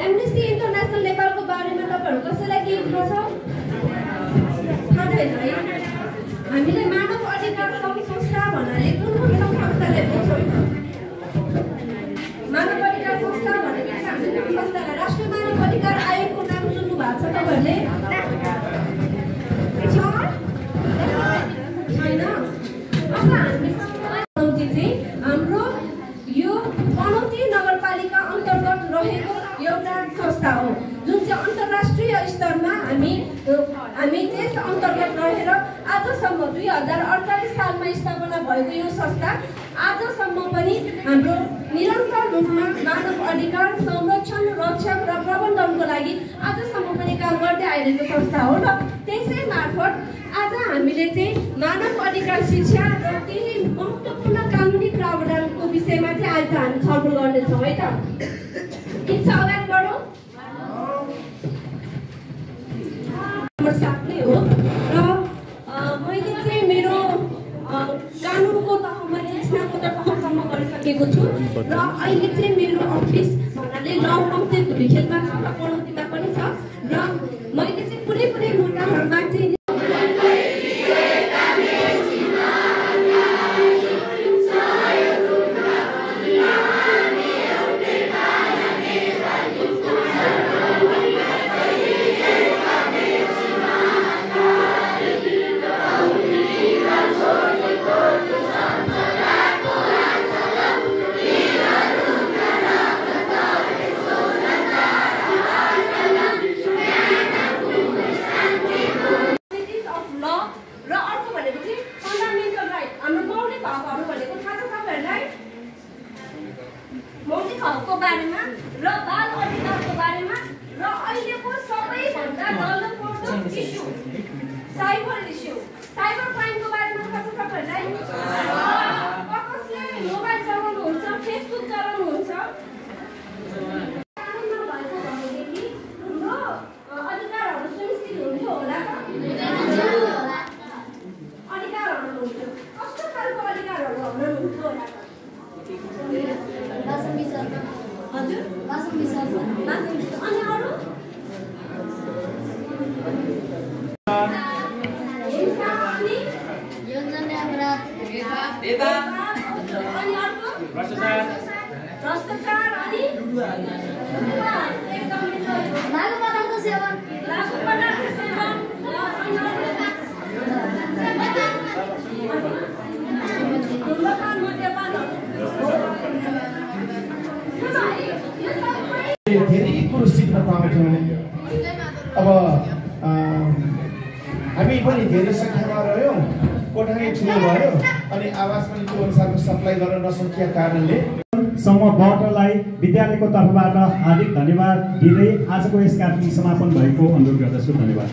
Amnesty international नेपालको बारेमा तपाईहरु कसैलाई के थाहा छ? थाहा छैन है? हामीले मानव अधिकार संस्था भन्नाले कुन संस्थालाई बुझ्छौँ? मानव अधिकार संस्था भनेको हामीले कुन संस्थालाई? राष्ट्रिय मानव अधिकार आयोगको नाम सुन्नु भएको छ तपाईहरुले? छैन? अब हामी हाम्रो यो पनौती नगरपालिका अन्तर्गत रहेको एउटा संस्था हो जुन चाहिँ अन्तर्राष्ट्रिय स्तरमा हामी त्यस अन्तर्गत रहेर आजसम्म 2048 सालमा स्थापना भएको यो संस्था आजसम्म पनि हाम्रो निरन्तर रूपमा मानव अधिकार संरक्षण रक्षा र प्रबन्धनको लागि आजसम्म पनि काम गर्दै आइरहेको संस्था हो र त्यसै मार्फत आज हामीले चाहिँ मानव अधिकार शिक्षा र केही महत्त्वपूर्ण कानुनी प्रावधानको विषयमा चाहिँ आज हामी छलफल गर्नेछौँ है त। ठिक छ, अगाडि बढौँ। नम्बर 7 नै हो र मैले चाहिँ मेरो कानुनको तहमा चाहिँ स्नातकोत्तर तहसम्म गरिसकेको छु र अहिले चाहिँ मेरो अफिस भन्नाले ल फर्म चाहिँ धुलीखेलमा छ र पनौतीमा पनि छ र मैले चाहिँ कुनै मुद्दाहरूमा चाहिँ को बारेमा र बाल अधिकारको बारेमा र अहिलेको सबैभन्दा डरलाग्दो इस्यु साइबर क्राइमको बारेमा थाहा छ तपाईहरुलाई? कसले मोबाइल चलाउनुहुन्छ, फेसबुक चलाउनुहुन्छ? कानुनमा भएको भनेदेखि हाम्रो अधिकारहरू सुनिश्चित हुन्थ्यो होला त? अधिकारहरू हुन्थ्यो। कस्तो खालको अधिकारहरू हुन्थ्यो होला त? हजुर, अनि अरू? अनि अर्को? भ्रष्टाचार अनि लागु पदार्थ सेवन धूम्रपान मद्यपान धेरै कुरो सिक्न पाउँछौँ। अब हामी पनि धेरै सङ्ख्यामा रह्यौँ, कोठारी ठुलो भयो अनि आवाज पनि त्यो अनुसारको सप्लाई गर्न नसकिएका कारणले समूहलाई विद्यालयको तर्फबाट हार्दिक धन्यवाद दिँदै आजको यस कार्यक्रम समापन भएको अनुरोध गर्दछु। धन्यवाद।